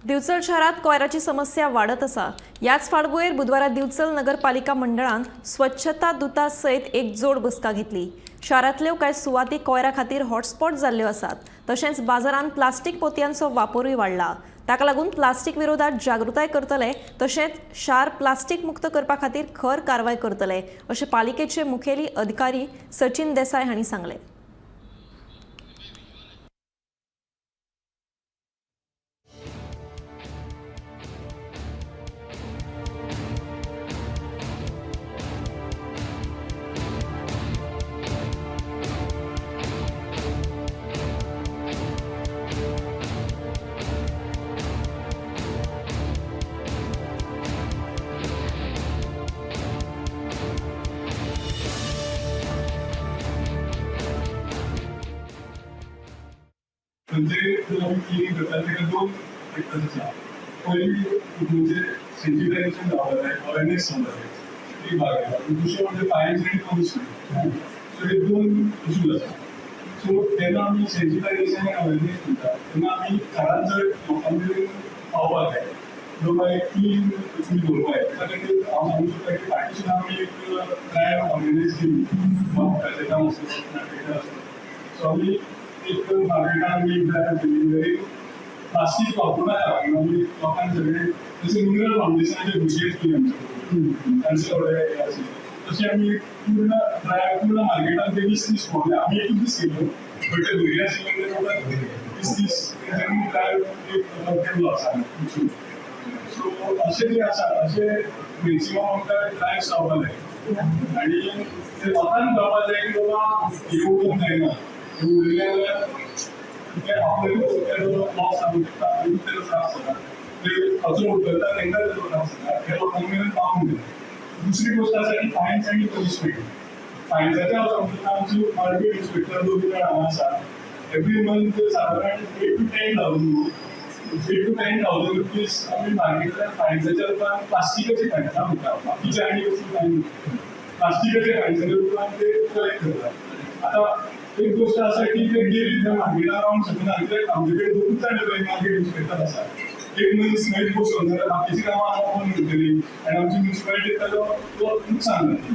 दिवचल शहरात कोयराची समस्या वाढत आसा। याच फाटभुंयेर बुधवारा दिवचल नगरपालिका मंडळान स्वच्छता दूता सयत एक जोड बसका घेतली। शारांतल्यो कांय सुवाती कोयरा खातीर हॉटस्पॉट जाल्ल्यो आसात। तशेंच बाजारांत प्लास्टीक पोतयांचो वापरूय वाडला। ताका लागून प्लास्टीक विरोधात जागृताय करतले, तशेंच शार प्लास्टीक मुक्त करपा खातीर खर कारवाय करतले, अशें पालिकेचे मुखेली अधिकारी सचिन देसाय हांणी सांगले। म्हणजे क्लिनिक करतात त्याला दोन फॅक्टर्स आसा। पयली म्हणजे सेन्सिटायझेशन जावपाक जाय, अवेरनेस जावपाक जाय, ती भाग आसा। दुसरें म्हणजे फायन्स एंड पनिशमेंट, सो हे दोन इश्यूज आसा। सो तेन्ना आमी सेन्सिटायझेशन एंड अवेरनेस करता तेन्ना आमी घरांत जर लोकां कडेन पावपाक जाय, लोकांक एक क्लीन दवरपाक जाय। त्या खातीर हांव सांगूंक सोदता की फाटींच्यान आमी एक ड्रायव्ह ऑर्गनायज केली, काम आसा। सो आमी एक मार्केटान आमी ड्रायव्ह केली, प्लास्टीक वापरनाका आमी लोकांक सगळे जशें मिनरल फाउंडेशनाचे भुरगे केली आमचे तांचे थोडे आशिल्ले, तशें आमी पूर्ण ड्रायव्ह पूर्ण मार्केटान ते 20-30 भोंवले। आमी एकूच दीस केलो, बट ते भुरगे आशिल्ले ते लोकांक 20-30 तेंच्यांनी ड्रायव्ह केल्लो आसा। सो अशें जें आसा अशें मॅक्सिमम आमकां ड्रायव्ह जावपाक जाय आनी ते लोकांक कळपाक जाय की बाबा हे उदक जायना, उरलें जाल्यार ते आपल्याक लॉस जावंक शकता आनी तेजो त्रास जाता। ते कचरो उडयता तांकां तेजो त्रास जाता, हे लोकांक मेरेन पावूंक जाय। दुसरी गोश्ट आसा की फायन्स आनी पनिशमेंट। फायन्साचें हांव सांगता, आमची मार्केट इन्स्पेक्टर दोन हांगा आसा, एवरी मंथ सादारण 8 to 10,000 रुपीज आमी मार्केटान फायन्साच्या रुपान प्लास्टिकाचे फायन्स म्हणटा, बाकीचे आनी कसली फायन प्लास्टिकाचे फायन्साच्या रुपान ते कलेक्ट करतात। आतां एक गोष्ट आसा की ते डेली त्या मार्केटान रावंक शकना, कित्याक आमचे कडेन दोनूच जाण मार्केट इन्स्पेक्टर आसा। एक मनीस नायट बसोन जाल्यार बाकीची कामां बंद करतली आनी आमची म्युनिसिपालिटी ताजो नुकसान जातली।